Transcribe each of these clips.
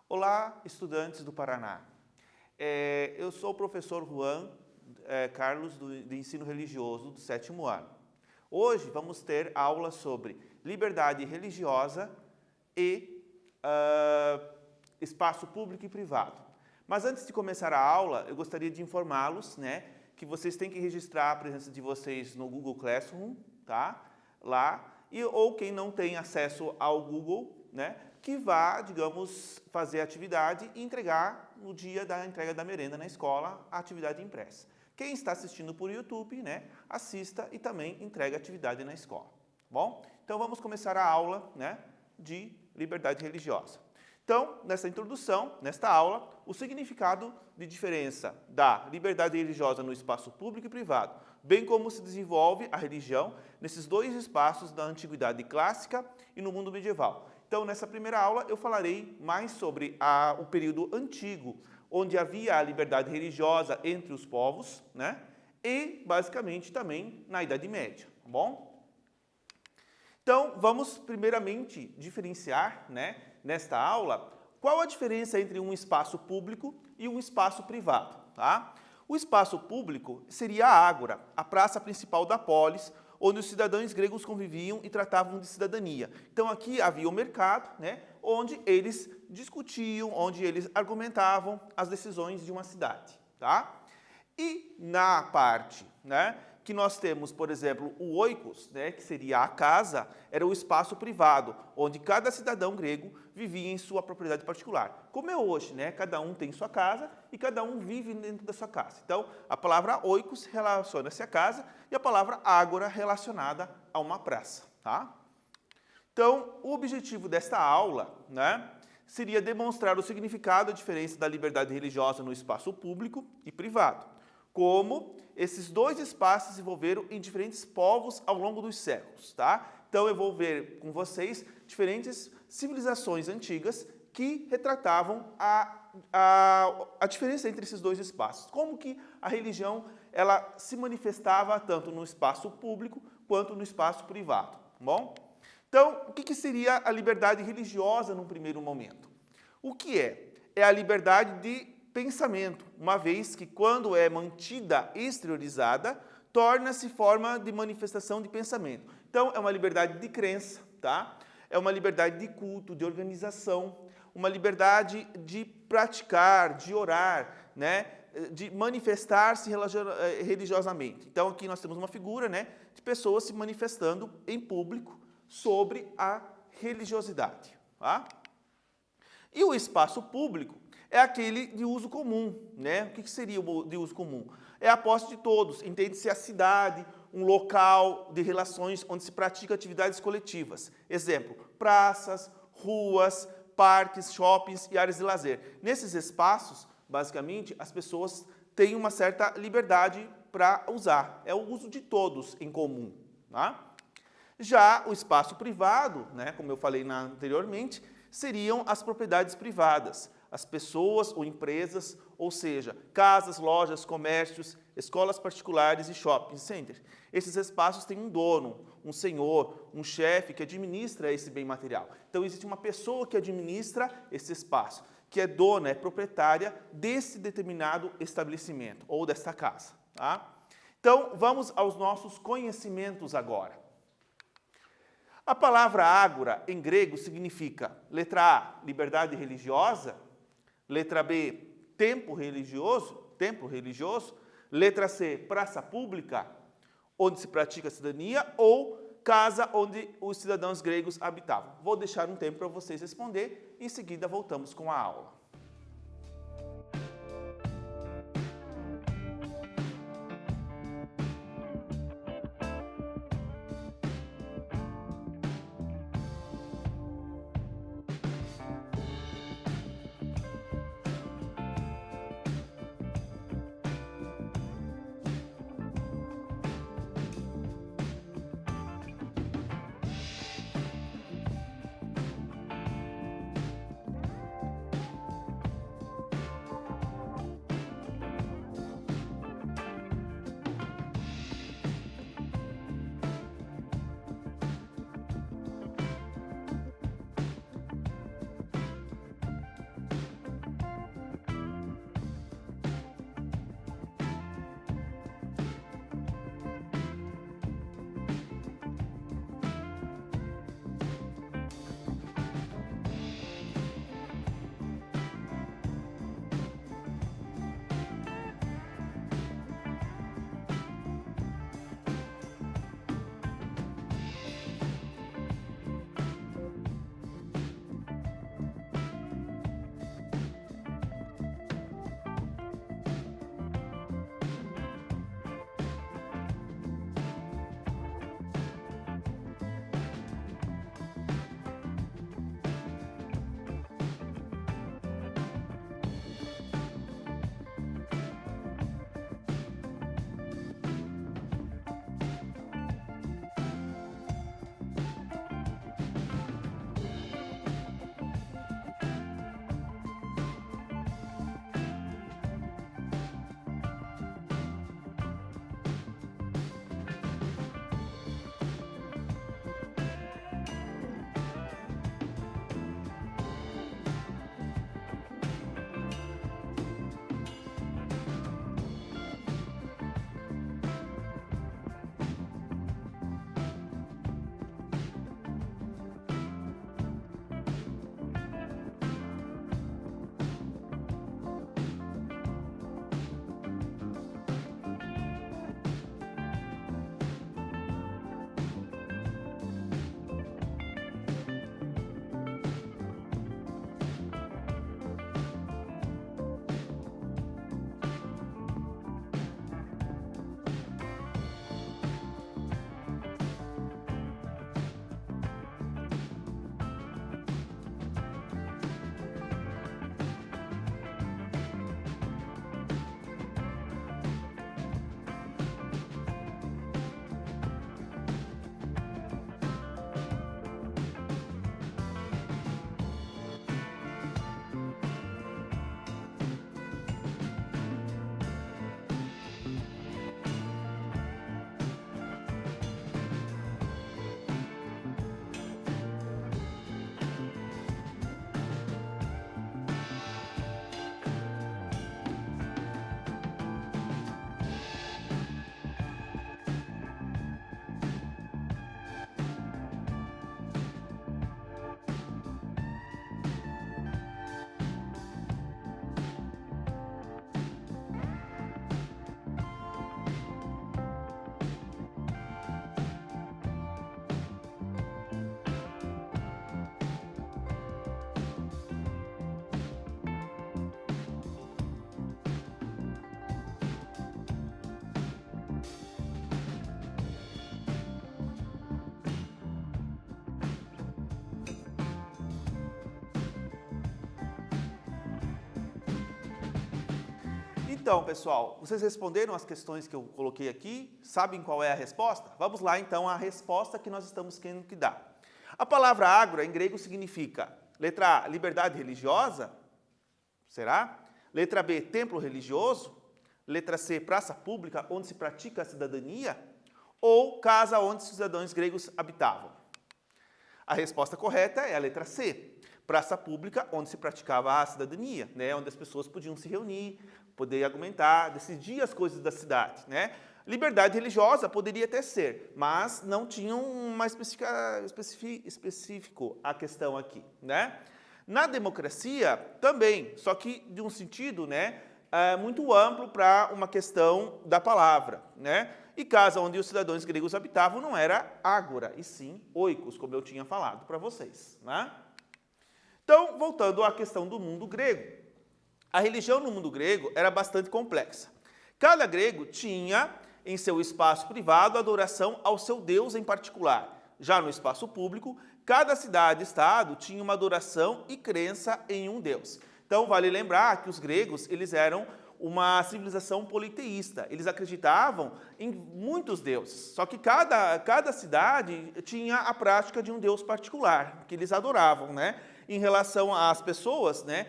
Olá, estudantes do Paraná. Eu sou o professor Juan Carlos, do Ensino Religioso, do 7º ano. Hoje vamos ter aula sobre liberdade religiosa e espaço público e privado. Mas antes de começar a aula, eu gostaria de informá-los, que vocês têm que registrar a presença de vocês no Google Classroom, tá? Lá, ou quem não tem acesso ao Google, que vá, digamos, fazer a atividade e entregar no dia da entrega da merenda na escola a atividade impressa. Quem está assistindo por YouTube, assista e também entregue a atividade na escola. Bom? Então vamos começar a aula, de liberdade religiosa. Então, nessa introdução, nesta aula, o significado de diferença da liberdade religiosa no espaço público e privado, bem como se desenvolve a religião nesses dois espaços da antiguidade clássica e no mundo medieval. Então, nessa primeira aula, eu falarei mais sobre o período antigo, onde havia a liberdade religiosa entre os povos, e, basicamente, também na Idade Média, tá bom? Então, vamos primeiramente diferenciar, nesta aula, qual a diferença entre um espaço público e um espaço privado, tá? O espaço público seria a ágora, a praça principal da polis, onde os cidadãos gregos conviviam e tratavam de cidadania. Então, aqui havia o mercado, onde eles discutiam, onde eles argumentavam as decisões de uma cidade, tá? E na parte, que nós temos, por exemplo, o oikos, que seria a casa, era o espaço privado, onde cada cidadão grego vivia em sua propriedade particular. Como é hoje, cada um tem sua casa e cada um vive dentro da sua casa. Então, a palavra oikos relaciona-se à casa e a palavra ágora relacionada a uma praça, tá? Então, o objetivo desta aula, seria demonstrar o significado e a diferença da liberdade religiosa no espaço público e privado, como esses dois espaços se desenvolveram em diferentes povos ao longo dos séculos, tá? Então, eu vou ver com vocês diferentes civilizações antigas que retratavam a diferença entre esses dois espaços. Como que a religião ela se manifestava tanto no espaço público quanto no espaço privado, tá bom? Então, o que seria a liberdade religiosa num primeiro momento? O que é? É a liberdade de pensamento, uma vez que, quando é mantida exteriorizada, torna-se forma de manifestação de pensamento. Então, é uma liberdade de crença, tá? É uma liberdade de culto, de organização, uma liberdade de praticar, de orar, de manifestar-se religiosamente. Então, aqui nós temos uma figura, de pessoas se manifestando em público sobre a religiosidade, tá? E o espaço público é aquele de uso comum, O que seria o de uso comum? É a posse de todos, entende-se a cidade, um local de relações onde se pratica atividades coletivas. Exemplo, praças, ruas, parques, shoppings e áreas de lazer. Nesses espaços, basicamente, as pessoas têm uma certa liberdade para usar. É o uso de todos em comum, tá? Já o espaço privado, como eu falei anteriormente, seriam as propriedades privadas, as pessoas ou empresas, ou seja, casas, lojas, comércios, escolas particulares e shopping centers. Esses espaços têm um dono, um senhor, um chefe que administra esse bem material. Então, existe uma pessoa que administra esse espaço, que é dona, é proprietária desse determinado estabelecimento ou desta casa, tá? Então, vamos aos nossos conhecimentos agora. A palavra ágora, em grego, significa, letra A, liberdade religiosa, letra B, templo religioso, letra C, praça pública, onde se pratica a cidadania, ou casa onde os cidadãos gregos habitavam. Vou deixar um tempo para vocês responder e em seguida voltamos com a aula. Então, pessoal, vocês responderam as questões que eu coloquei aqui? Sabem qual é a resposta? Vamos lá, então, à resposta que nós estamos querendo que dar. A palavra ágora, em grego, significa, letra A, liberdade religiosa? Será? Letra B, templo religioso? Letra C, praça pública, onde se pratica a cidadania? Ou casa onde os cidadãos gregos habitavam? A resposta correta é a letra C. Praça pública, onde se praticava a cidadania, né? Onde as pessoas podiam se reunir, poder argumentar, decidir as coisas da cidade, né? Liberdade religiosa poderia até ser, mas não tinha uma específico a questão aqui, né? Na democracia também, só que de um sentido, né, muito amplo para uma questão da palavra, né? E casa onde os cidadãos gregos habitavam não era ágora, e sim oikos, como eu tinha falado para vocês, né? Então, voltando à questão do mundo grego. A religião no mundo grego era bastante complexa. Cada grego tinha em seu espaço privado a adoração ao seu deus em particular. Já no espaço público, cada cidade e estado tinha uma adoração e crença em um deus. Então, vale lembrar que os gregos, eles eram uma civilização politeísta. Eles acreditavam em muitos deuses. Só que cada cidade tinha a prática de um deus particular, que eles adoravam, né? Em relação às pessoas, né?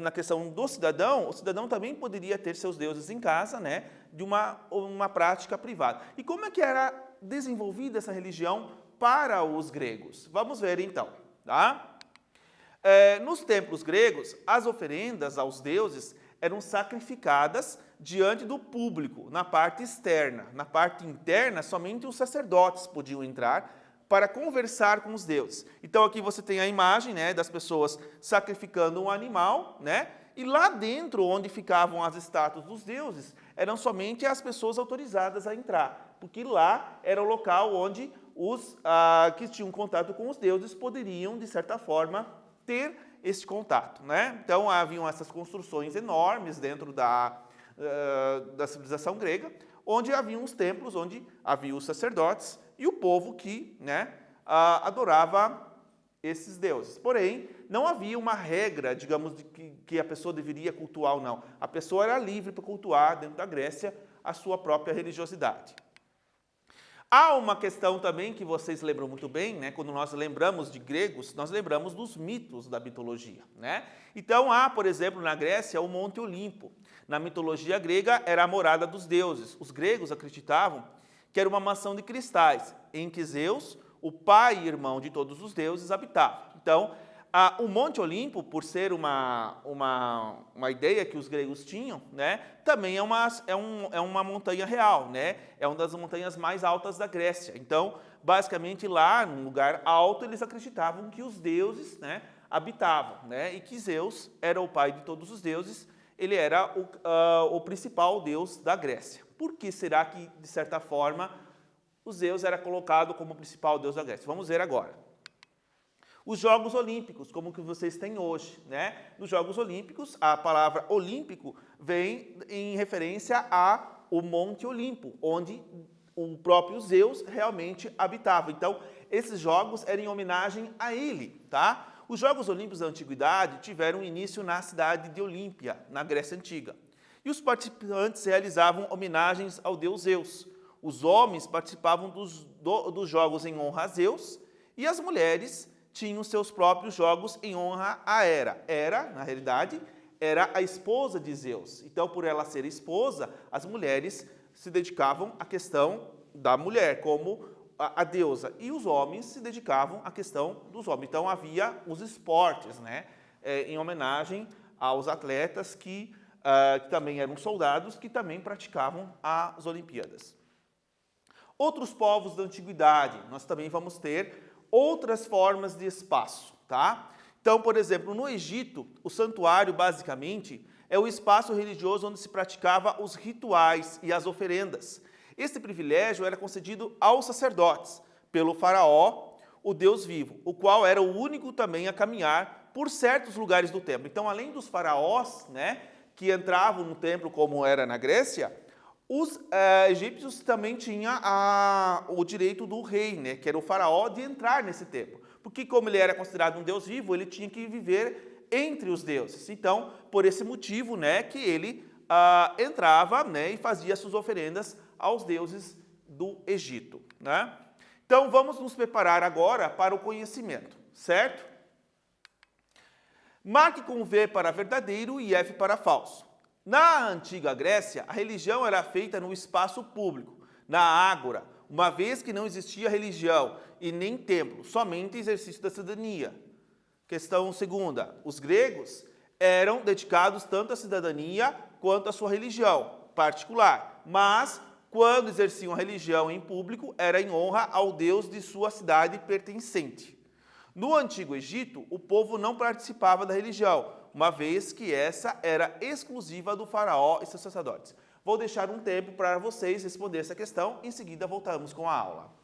Na questão do cidadão, o cidadão também poderia ter seus deuses em casa, né? De uma prática privada. E como é que era desenvolvida essa religião para os gregos? Vamos ver então, tá? Nos templos gregos, as oferendas aos deuses eram sacrificadas diante do público, na parte externa. Na parte interna, somente os sacerdotes podiam entrar para conversar com os deuses. Então aqui você tem a imagem, né, das pessoas sacrificando um animal, né? E lá dentro, onde ficavam as estátuas dos deuses, eram somente as pessoas autorizadas a entrar, porque lá era o local onde os que tinham contato com os deuses poderiam, de certa forma, ter esse contato, né? Então haviam essas construções enormes dentro da civilização grega, onde haviam os templos, onde haviam os sacerdotes e o povo que, né, adorava esses deuses. Porém, não havia uma regra, digamos, de que a pessoa deveria cultuar ou não. A pessoa era livre para cultuar, dentro da Grécia, a sua própria religiosidade. Há uma questão também que vocês lembram muito bem, né? Quando nós lembramos de gregos, nós lembramos dos mitos da mitologia, né? Então há, por exemplo, na Grécia, o Monte Olimpo. Na mitologia grega era a morada dos deuses. Os gregos acreditavam que era uma mansão de cristais, em que Zeus, o pai e irmão de todos os deuses, habitavam. Então, o Monte Olimpo, por ser uma ideia que os gregos tinham, né, também é uma montanha real, né, é uma das montanhas mais altas da Grécia. Então, basicamente, lá, num lugar alto, eles acreditavam que os deuses, né, habitavam, né, e que Zeus era o pai de todos os deuses, ele era o principal deus da Grécia. Por que será que, de certa forma, o Zeus era colocado como o principal deus da Grécia? Vamos ver agora. Os Jogos Olímpicos, como que vocês têm hoje, né? Nos Jogos Olímpicos, a palavra olímpico vem em referência ao Monte Olimpo, onde o próprio Zeus realmente habitava. Então, esses jogos eram em homenagem a ele, tá? Os Jogos Olímpicos da Antiguidade tiveram início na cidade de Olímpia, na Grécia Antiga. E os participantes realizavam homenagens ao deus Zeus. Os homens participavam dos jogos em honra a Zeus e as mulheres tinham seus próprios jogos em honra a Hera. Hera, na realidade, era a esposa de Zeus. Então, por ela ser esposa, as mulheres se dedicavam à questão da mulher, como a deusa. E os homens se dedicavam à questão dos homens. Então, havia os esportes, né, em homenagem aos atletas que também eram soldados, que também praticavam as Olimpíadas. Outros povos da antiguidade, nós também vamos ter outras formas de espaço, tá? Então, por exemplo, no Egito, o santuário, basicamente, é o espaço religioso onde se praticava os rituais e as oferendas. Esse privilégio era concedido aos sacerdotes, pelo faraó, o Deus vivo, o qual era o único também a caminhar por certos lugares do templo. Então, além dos faraós, né, que entravam no templo, como era na Grécia, os egípcios também tinham o direito do rei, né, que era o faraó, de entrar nesse templo. Porque como ele era considerado um Deus vivo, ele tinha que viver entre os deuses. Então, por esse motivo, né, que ele entrava, né, e fazia suas oferendas aos deuses do Egito, né? Então, vamos nos preparar agora para o conhecimento, certo? Marque com V para verdadeiro e F para falso. Na antiga Grécia, a religião era feita no espaço público, na ágora, uma vez que não existia religião e nem templo, somente exercício da cidadania. Questão segunda, os gregos eram dedicados tanto à cidadania quanto à sua religião particular, mas quando exerciam a religião em público, era em honra ao deus de sua cidade pertencente. No Antigo Egito, o povo não participava da religião, uma vez que essa era exclusiva do faraó e seus sacerdotes. Vou deixar um tempo para vocês responder essa questão, em seguida voltamos com a aula.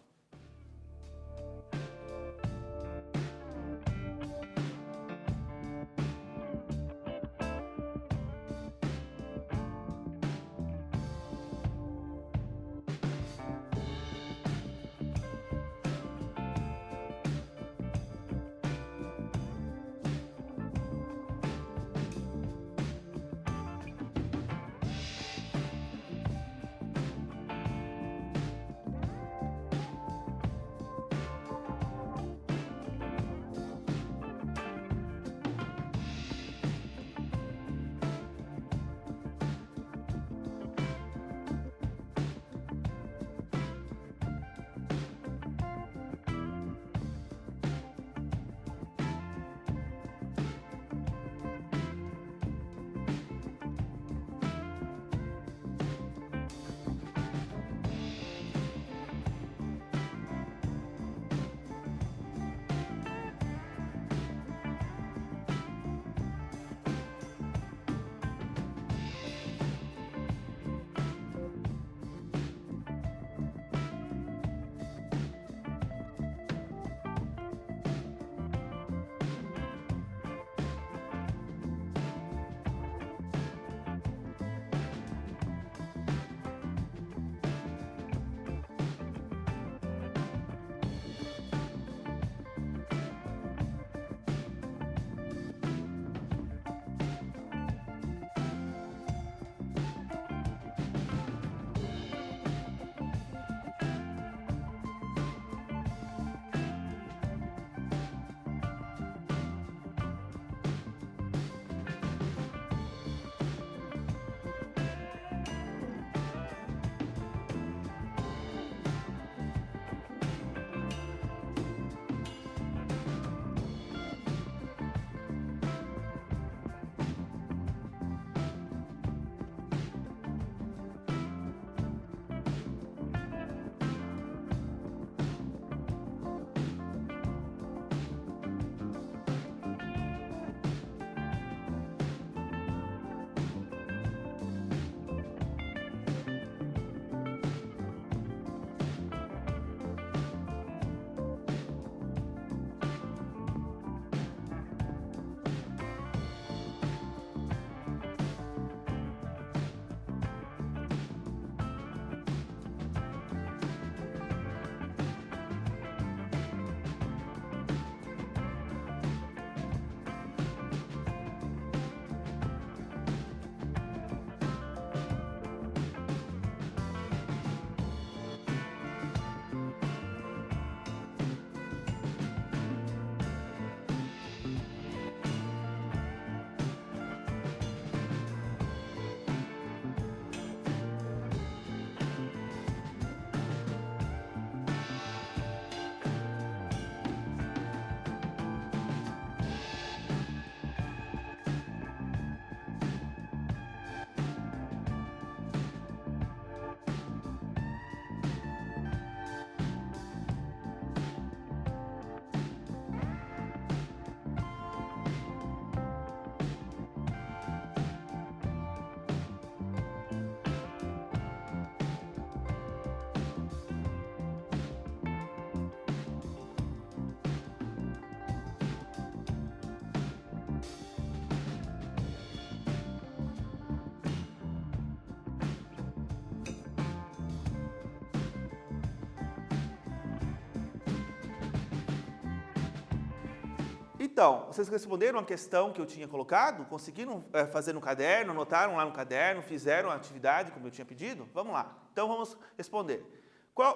Então, vocês responderam a questão que eu tinha colocado? Conseguiram fazer no caderno, anotaram lá no caderno, fizeram a atividade como eu tinha pedido? Vamos lá. Então, vamos responder.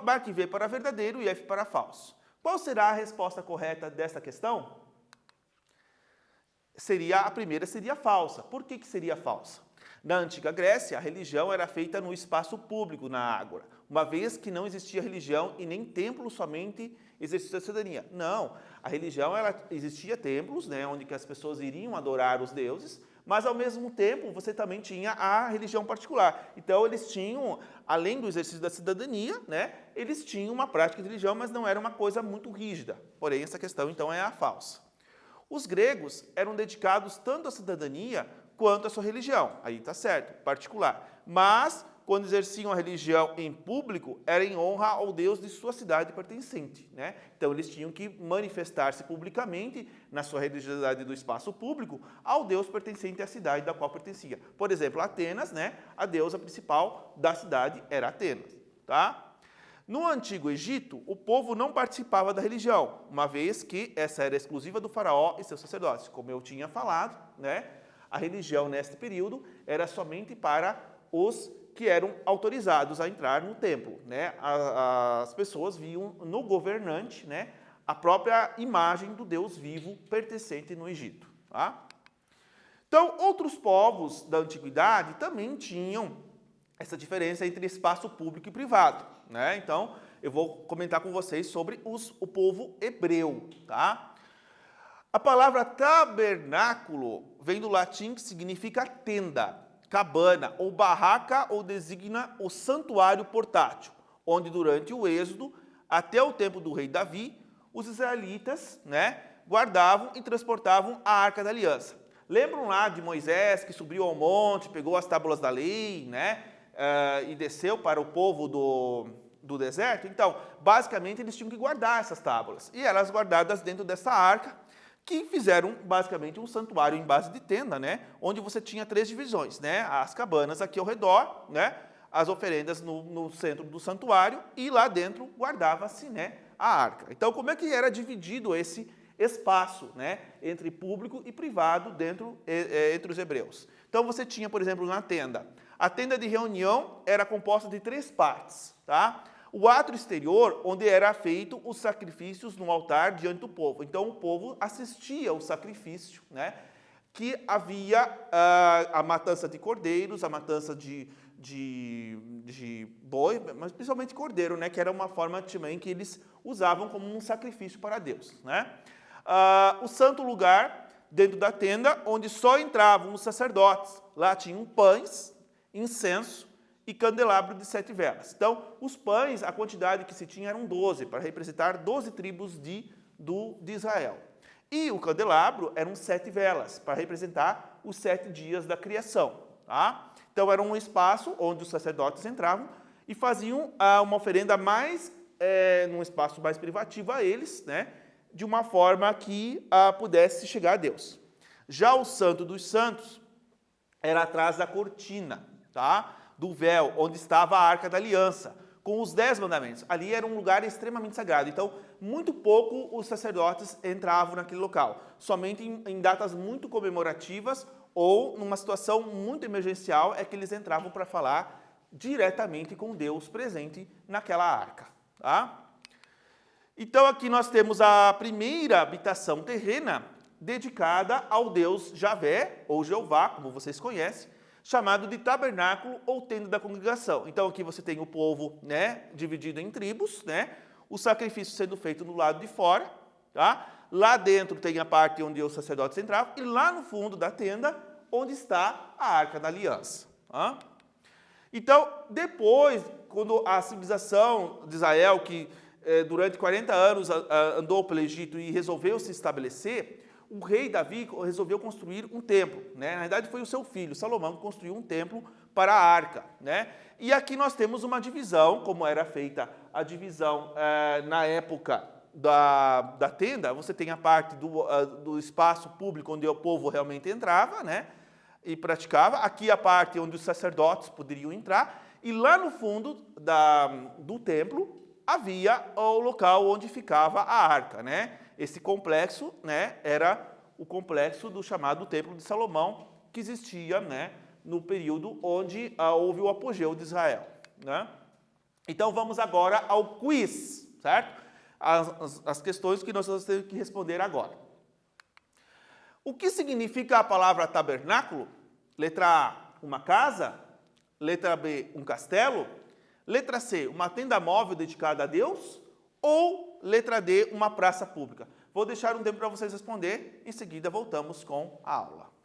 Marque V para verdadeiro e F para falso. Qual será a resposta correta desta questão? A primeira seria falsa. Por que seria falsa? Na antiga Grécia, a religião era feita no espaço público, na ágora, uma vez que não existia religião e nem templo somente exercia a cidadania. Não, a religião, existia templos, né, onde que as pessoas iriam adorar os deuses, mas ao mesmo tempo você também tinha a religião particular. Então eles tinham, além do exercício da cidadania, né, eles tinham uma prática de religião, mas não era uma coisa muito rígida. Porém, essa questão então é a falsa. Os gregos eram dedicados tanto à cidadania quanto à sua religião. Aí está certo, particular. Mas, quando exerciam a religião em público, era em honra ao Deus de sua cidade pertencente, né? Então, eles tinham que manifestar-se publicamente, na sua religiosidade do espaço público, ao Deus pertencente à cidade da qual pertencia. Por exemplo, Atenas, né? A deusa principal da cidade era Atenas, tá? No Antigo Egito, o povo não participava da religião, uma vez que essa era exclusiva do faraó e seus sacerdotes. Como eu tinha falado, né? A religião, neste período, era somente para os que eram autorizados a entrar no templo, né? As pessoas viam no governante, né, a própria imagem do Deus vivo pertencente no Egito. Tá? Então, outros povos da antiguidade também tinham essa diferença entre espaço público e privado, né? Então, eu vou comentar com vocês sobre o povo hebreu, tá? A palavra tabernáculo vem do latim que significa tenda, cabana ou barraca, ou designa o santuário portátil, onde durante o êxodo, até o tempo do rei Davi, os israelitas, né, guardavam e transportavam a Arca da Aliança. Lembram lá de Moisés que subiu ao monte, pegou as tábuas da lei, né, e desceu para o povo do deserto? Então, basicamente, eles tinham que guardar essas tábuas. E elas guardadas dentro dessa arca, que fizeram basicamente um santuário em base de tenda, né, onde você tinha 3 divisões, né, as cabanas aqui ao redor, né, as oferendas no centro do santuário, e lá dentro guardava-se, né, a arca. Então, como é que era dividido esse espaço, né, entre público e privado entre os hebreus? Então, você tinha, por exemplo, na tenda. A tenda de reunião era composta de 3 partes, tá? O átrio exterior, onde era feito os sacrifícios no altar diante do povo. Então, o povo assistia ao sacrifício, né? Que havia a matança de cordeiros, a matança de boi, mas principalmente cordeiro, né? Que era uma forma também que eles usavam como um sacrifício para Deus, né? O santo lugar, dentro da tenda, onde só entravam os sacerdotes. Lá tinham pães, incenso e candelabro de 7 velas. Então, os pães, a quantidade que se tinha eram 12, para representar 12 tribos de Israel. E o candelabro eram 7 velas, para representar os 7 dias da criação. Tá? Então, era um espaço onde os sacerdotes entravam e faziam uma oferenda num espaço mais privativo a eles, né? De uma forma que pudesse chegar a Deus. Já o Santo dos Santos era atrás da cortina, tá? Do véu, onde estava a Arca da Aliança, com os 10 mandamentos. Ali era um lugar extremamente sagrado. Então, muito pouco os sacerdotes entravam naquele local. Somente em datas muito comemorativas ou numa situação muito emergencial é que eles entravam para falar diretamente com Deus presente naquela arca. Tá? Então, aqui nós temos a primeira habitação terrena dedicada ao Deus Javé, ou Jeová, como vocês conhecem, chamado de tabernáculo ou tenda da congregação. Então, aqui você tem o povo, né, dividido em tribos, né, o sacrifício sendo feito no lado de fora, tá? Lá dentro tem a parte onde os sacerdotes entravam, e lá no fundo da tenda, onde está a Arca da Aliança. Tá? Então, depois, quando a civilização de Israel, que durante 40 anos andou pelo Egito e resolveu se estabelecer, o rei Davi resolveu construir um templo, né? Na verdade, foi o seu filho, Salomão, que construiu um templo para a arca, né? E aqui nós temos uma divisão, como era feita a divisão na época da tenda. Você tem a parte do espaço público onde o povo realmente entrava, né? E praticava. Aqui a parte onde os sacerdotes poderiam entrar. E lá no fundo do templo havia o local onde ficava a arca, né? Esse complexo, né, era o complexo do chamado Templo de Salomão, que existia, né, no período onde houve o apogeu de Israel, né? Então vamos agora ao quiz, certo? As questões que nós vamos ter que responder agora. O que significa a palavra tabernáculo? Letra A, uma casa. Letra B, um castelo. Letra C, uma tenda móvel dedicada a Deus. Ou letra D, uma praça pública. Vou deixar um tempo para vocês responder, em seguida voltamos com a aula.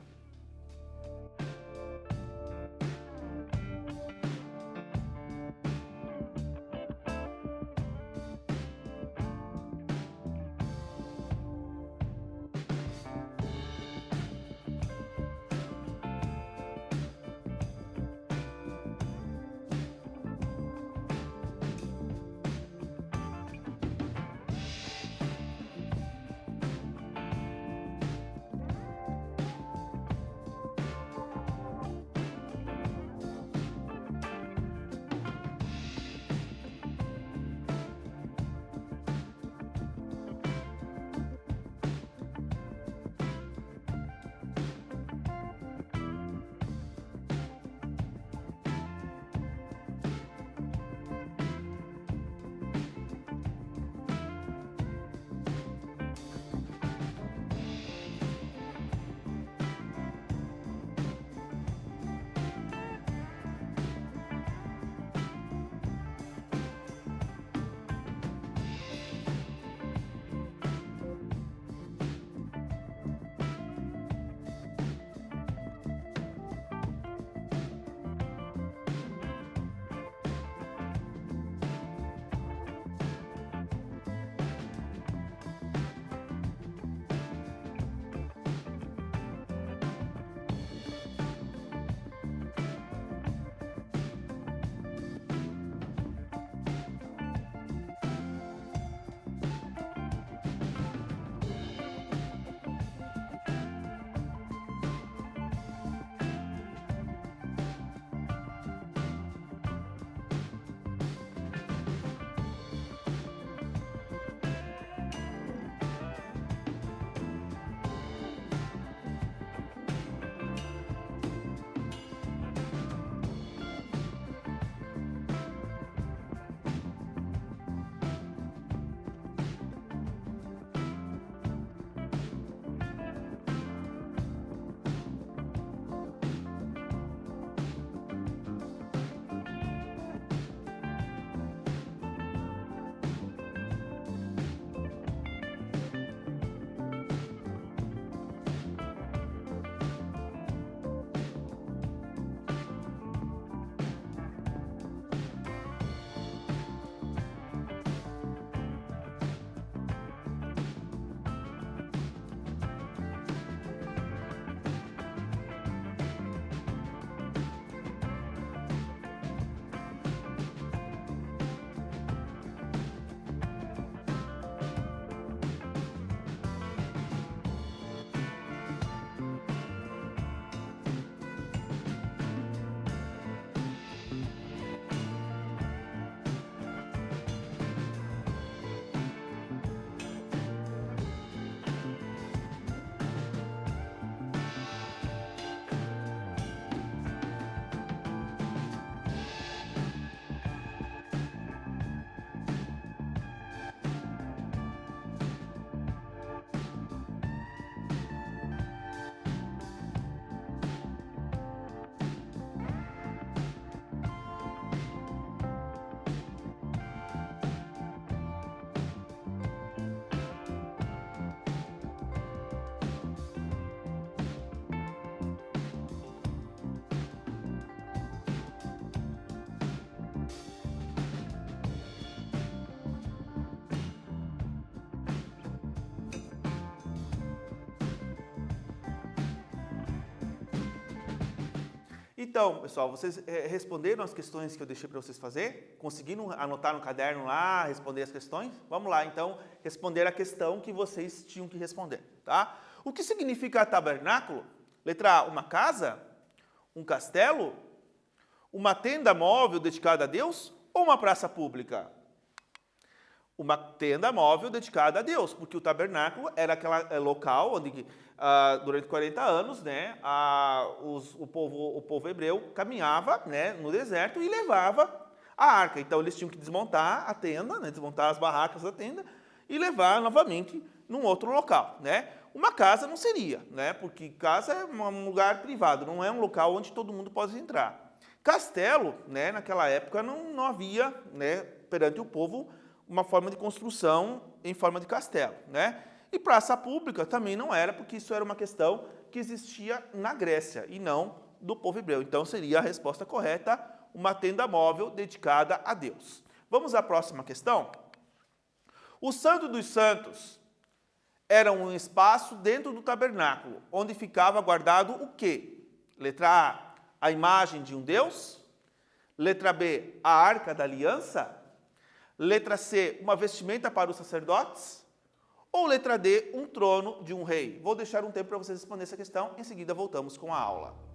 Então, pessoal, vocês responderam as questões que eu deixei para vocês fazer? Conseguiram anotar no caderno lá, responder as questões? Vamos lá, então, responder a questão que vocês tinham que responder, tá? O que significa tabernáculo? Letra A, uma casa? Um castelo? Uma tenda móvel dedicada a Deus? Ou uma praça pública? uma tenda móvel dedicada a Deus, porque o tabernáculo era aquele local onde, durante 40 anos, né, o povo hebreu caminhava, né, no deserto e levava a arca. Então, eles tinham que desmontar a tenda, né, desmontar as barracas da tenda e levar novamente num outro local, né? Uma casa não seria, né, porque casa é um lugar privado, não é um local onde todo mundo pode entrar. Castelo, né, naquela época não havia, né, perante o povo, uma forma de construção em forma de castelo, né? E praça pública também não era, porque isso era uma questão que existia na Grécia e não do povo hebreu. Então seria a resposta correta, uma tenda móvel dedicada a Deus. Vamos à próxima questão? O Santo dos Santos era um espaço dentro do tabernáculo, onde ficava guardado o quê? Letra A imagem de um Deus. Letra B, a Arca da Aliança. Letra C, uma vestimenta para os sacerdotes. Ou letra D, um trono de um rei. Vou deixar um tempo para vocês responderem essa questão, em seguida voltamos com a aula.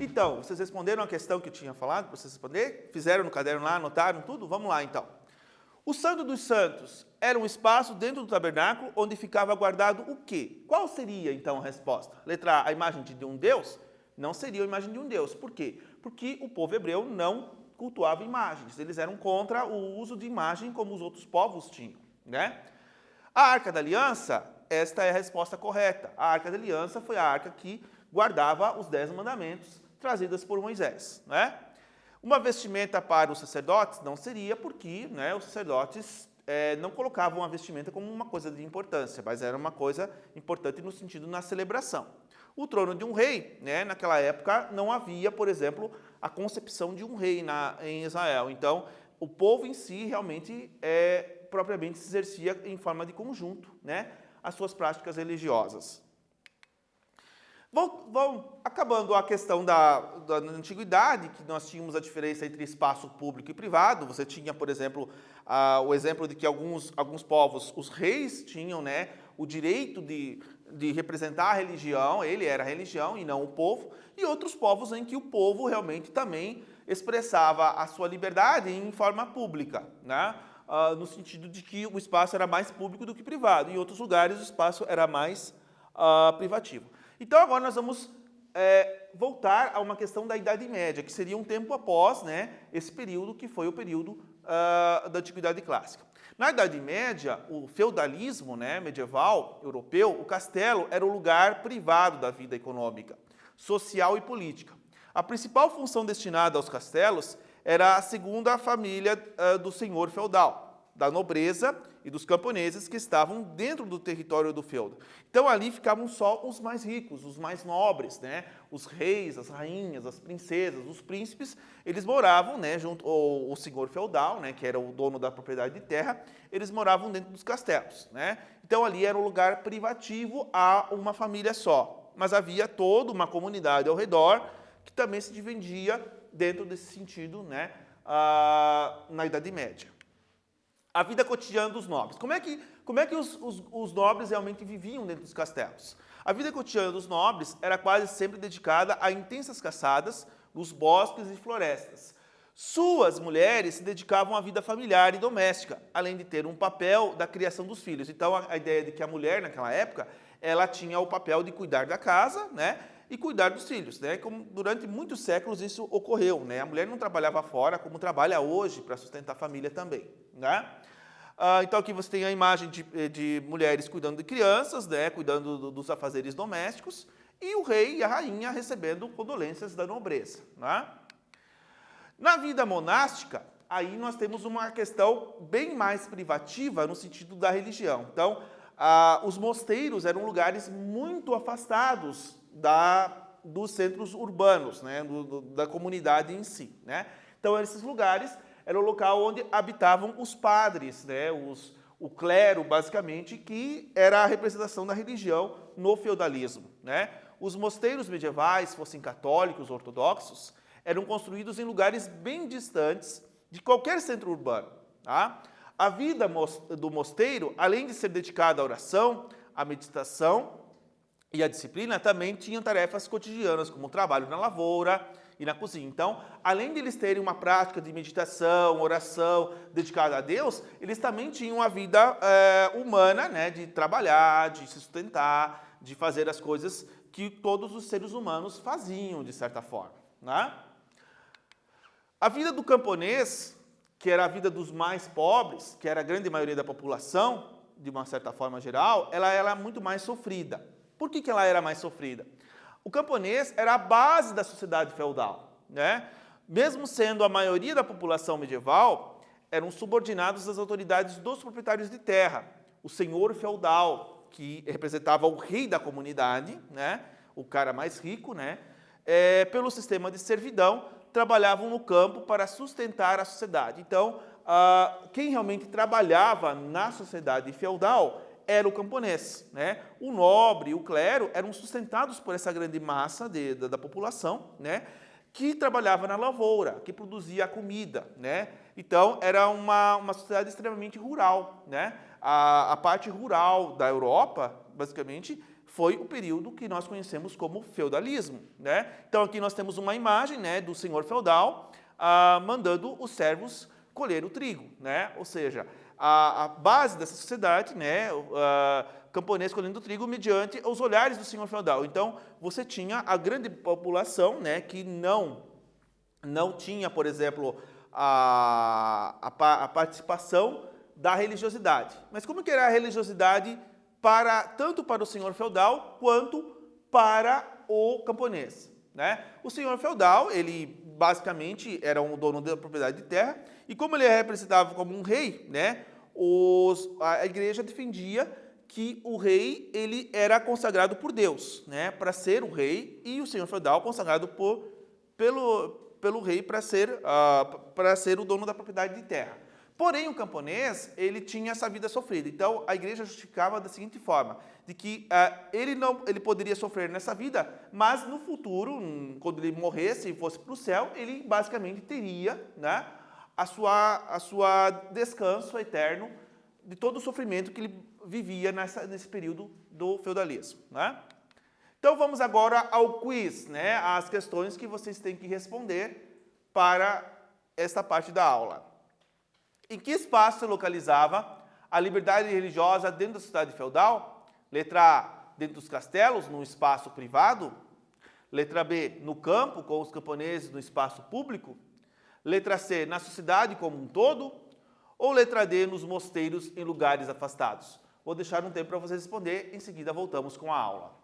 Então, vocês responderam a questão que eu tinha falado para vocês responder? Fizeram no caderno lá, anotaram tudo? Vamos lá, então. O Santo dos Santos era um espaço dentro do tabernáculo onde ficava guardado o quê? Qual seria, então, a resposta? Letra A, a imagem de um Deus? Não seria a imagem de um Deus. Por quê? Porque o povo hebreu não cultuava imagens. Eles eram contra o uso de imagem como os outros povos tinham, né? A Arca da Aliança, esta é a resposta correta. A Arca da Aliança foi a arca que guardava os 10 mandamentos trazidas por Moisés, né? Uma vestimenta para os sacerdotes não seria, porque, né, os sacerdotes não colocavam a vestimenta como uma coisa de importância, mas era uma coisa importante no sentido na celebração. O trono de um rei, né, naquela época não havia, por exemplo, a concepção de um rei em Israel. Então, o povo em si realmente propriamente se exercia em forma de conjunto, né, as suas práticas religiosas. Acabando a questão da antiguidade, que nós tínhamos a diferença entre espaço público e privado. Você tinha, por exemplo, o exemplo de que alguns povos, os reis, tinham, né, o direito de representar a religião, ele era a religião e não o povo, e outros povos em que o povo realmente também expressava a sua liberdade em forma pública, né? No sentido de que o espaço era mais público do que privado. Em outros lugares, o espaço era mais privativo. Então, agora nós vamos voltar a uma questão da Idade Média, que seria um tempo após, né, esse período que foi o período da Antiguidade Clássica. Na Idade Média, o feudalismo, né, medieval europeu, o castelo era o lugar privado da vida econômica, social e política. A principal função destinada aos castelos era a segunda família do senhor feudal, da nobreza e dos camponeses que estavam dentro do território do feudo. Então ali ficavam só os mais ricos, os mais nobres, né? Os reis, as rainhas, as princesas, os príncipes, eles moravam, né, junto o senhor feudal, né, que era o dono da propriedade de terra, eles moravam dentro dos castelos, né? Então ali era um lugar privativo a uma família só, mas havia toda uma comunidade ao redor que também se dividia dentro desse sentido, né, na Idade Média. A vida cotidiana dos nobres. Como é que os nobres realmente viviam dentro dos castelos? A vida cotidiana dos nobres era quase sempre dedicada a intensas caçadas nos bosques e florestas. Suas mulheres se dedicavam à vida familiar e doméstica, além de ter um papel da criação dos filhos. Então, a ideia de que a mulher, naquela época, ela tinha o papel de cuidar da casa, né, e cuidar dos filhos, né? Como durante muitos séculos isso ocorreu, né? A mulher não trabalhava fora como trabalha hoje para sustentar a família também, né? Então aqui você tem a imagem de mulheres cuidando de crianças, né? Cuidando dos afazeres domésticos, e o rei e a rainha recebendo condolências da nobreza, né? Na vida monástica, aí nós temos uma questão bem mais privativa no sentido da religião. Então, os mosteiros eram lugares muito afastados dos centros urbanos, né, da comunidade em si, né? Então, esses lugares eram o local onde habitavam os padres, né, o clero, basicamente, que era a representação da religião no feudalismo, né? Os mosteiros medievais, fossem católicos, ortodoxos, eram construídos em lugares bem distantes de qualquer centro urbano, tá? A vida do mosteiro, além de ser dedicada à oração, à meditação e à disciplina, também tinham tarefas cotidianas, como o trabalho na lavoura e na cozinha. Então, além de eles terem uma prática de meditação, oração dedicada a Deus, eles também tinham a vida humana, né, de trabalhar, de se sustentar, de fazer as coisas que todos os seres humanos faziam, de certa forma, né? A vida do camponês, que era a vida dos mais pobres, que era a grande maioria da população, de uma certa forma geral, ela era muito mais sofrida. Por que ela era mais sofrida? O camponês era a base da sociedade feudal, né? Mesmo sendo a maioria da população medieval, eram subordinados às autoridades dos proprietários de terra. O senhor feudal, que representava o rei da comunidade, né? O cara mais rico, né? Pelo sistema de servidão, trabalhavam no campo para sustentar a sociedade. Então, quem realmente trabalhava na sociedade feudal era o camponês, né? O nobre e o clero eram sustentados por essa grande massa da população, né? Que trabalhava na lavoura, que produzia a comida, né? Então, era uma sociedade extremamente rural, né? A parte rural da Europa, basicamente, foi o período que nós conhecemos como feudalismo, né? Então aqui nós temos uma imagem, né, do senhor feudal mandando os servos colher o trigo, né? Ou seja, a base dessa sociedade, né, camponês colhendo trigo mediante os olhares do senhor feudal. Então você tinha a grande população, né, que não tinha, por exemplo, a participação da religiosidade. Mas como que era a religiosidade tanto para o senhor feudal quanto para o camponês, né? O senhor feudal, ele basicamente era um dono da propriedade de terra, e como ele é representado como um rei, né, a igreja defendia que o rei ele era consagrado por Deus, né, para ser o rei, e o senhor feudal consagrado pelo rei para ser o dono da propriedade de terra. Porém, o camponês, ele tinha essa vida sofrida. Então, a igreja justificava da seguinte forma, de que ele poderia sofrer nessa vida, mas no futuro, quando ele morresse e fosse para o céu, ele basicamente teria, né, a sua descanso eterno de todo o sofrimento que ele vivia nesse período do feudalismo, né? Então, vamos agora ao quiz, né, as questões que vocês têm que responder para esta parte da aula. Em que espaço se localizava a liberdade religiosa dentro da sociedade feudal? Letra A, dentro dos castelos, num espaço privado. Letra B, no campo, com os camponeses no espaço público. Letra C, na sociedade como um todo. Ou letra D, nos mosteiros, em lugares afastados. Vou deixar um tempo para vocês responder, em seguida voltamos com a aula.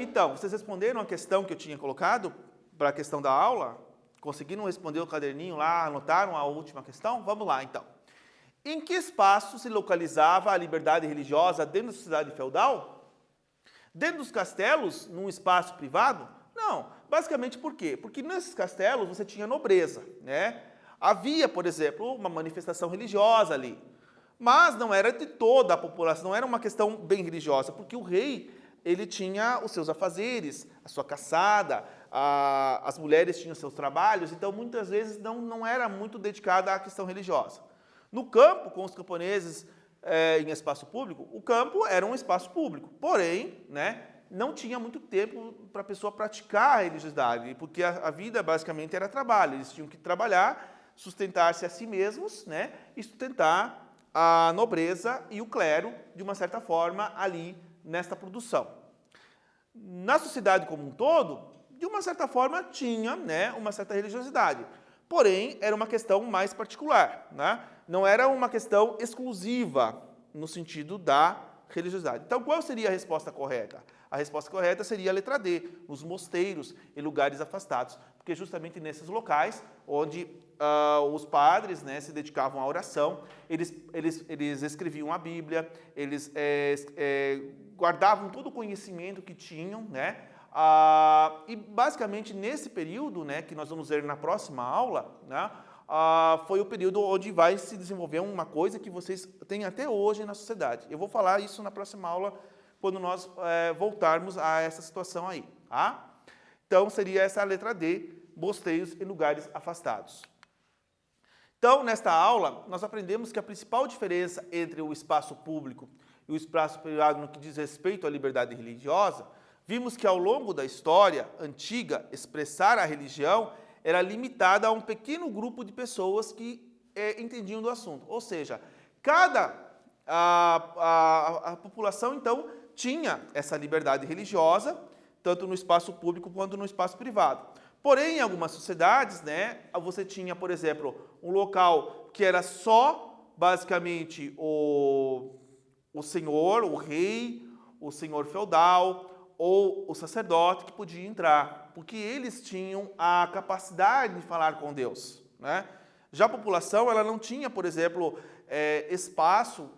então, vocês responderam a questão que eu tinha colocado para a questão da aula? Conseguiram responder o caderninho lá, anotaram a última questão? Vamos lá, então. Em que espaço se localizava a liberdade religiosa dentro da sociedade feudal? Dentro dos castelos, num espaço privado? Não. Basicamente por quê? Porque nesses castelos você tinha nobreza, né? Havia, por exemplo, uma manifestação religiosa ali. Mas não era de toda a população, não era uma questão bem religiosa, porque o rei, ele tinha os seus afazeres, a sua caçada, as mulheres tinham seus trabalhos, então muitas vezes não era muito dedicada à questão religiosa. No campo, com os camponeses em espaço público, o campo era um espaço público, porém, né, não tinha muito tempo para a pessoa praticar a religiosidade, porque a vida basicamente era trabalho, eles tinham que trabalhar, sustentar-se a si mesmos, né, e sustentar a nobreza e o clero, de uma certa forma, ali nesta produção. Na sociedade como um todo, de uma certa forma, tinha, né, uma certa religiosidade, porém, era uma questão mais particular, né? Não era uma questão exclusiva no sentido da religiosidade. Então, qual seria a resposta correta? A resposta correta seria a letra D, nos mosteiros, em lugares afastados, porque justamente nesses locais onde os padres, né, se dedicavam à oração, eles escreviam a Bíblia, eles guardavam todo o conhecimento que tinham, né? E basicamente nesse período, né, que nós vamos ver na próxima aula, né, foi o período onde vai se desenvolver uma coisa que vocês têm até hoje na sociedade. Eu vou falar isso na próxima aula, quando nós voltarmos a essa situação aí. Tá? Então, seria essa a letra D, mosteiros em lugares afastados. Então, nesta aula, nós aprendemos que a principal diferença entre o espaço público e o espaço privado no que diz respeito à liberdade religiosa, vimos que ao longo da história antiga, expressar a religião era limitada a um pequeno grupo de pessoas que entendiam do assunto. Ou seja, a população, então, tinha essa liberdade religiosa, tanto no espaço público quanto no espaço privado. Porém, em algumas sociedades, né, você tinha, por exemplo, um local que era só, basicamente, o senhor, o rei, o senhor feudal, ou o sacerdote que podia entrar, porque eles tinham a capacidade de falar com Deus, né? Já a população, ela não tinha, por exemplo, espaço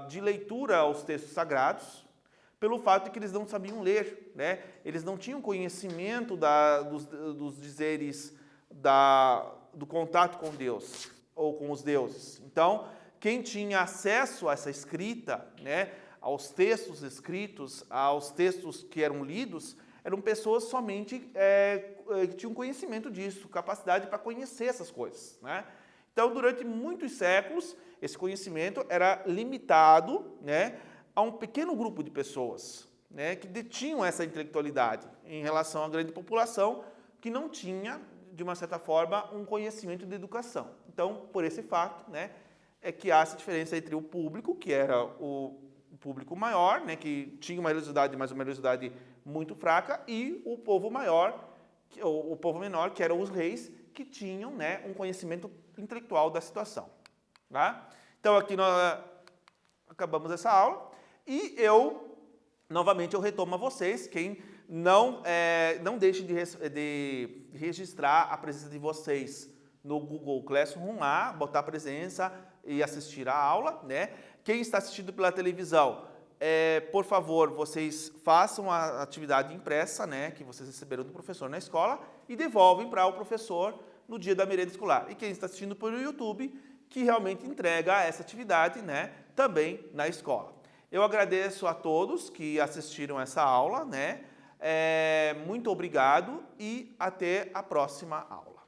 de leitura aos textos sagrados, pelo fato de que eles não sabiam ler, né? Eles não tinham conhecimento dos dizeres do contato com Deus, ou com os deuses. Então, quem tinha acesso a essa escrita, né, aos textos escritos, aos textos que eram lidos, eram pessoas somente que tinham conhecimento disso, capacidade para conhecer essas coisas, né? Então, durante muitos séculos, esse conhecimento era limitado, né, a um pequeno grupo de pessoas, né, que detinham essa intelectualidade em relação à grande população que não tinha, de uma certa forma, um conhecimento de educação. Então, por esse fato, né, é que há essa diferença entre o público, que era o público maior, né, que tinha uma religiosidade, mas uma religiosidade muito fraca, e o povo maior, o povo menor, que eram os reis, que tinham, né, um conhecimento intelectual da situação. Tá? Então, aqui nós acabamos essa aula, e novamente, eu retomo a vocês, quem não deixe de registrar a presença de vocês no Google Classroom lá, botar a presença e assistir a aula, né? Quem está assistindo pela televisão, por favor, vocês façam a atividade impressa, né, que vocês receberam do professor na escola e devolvem para o professor no dia da merenda escolar. E quem está assistindo pelo YouTube, que realmente entrega essa atividade, né, também na escola. Eu agradeço a todos que assistiram essa aula, né? Muito obrigado e até a próxima aula.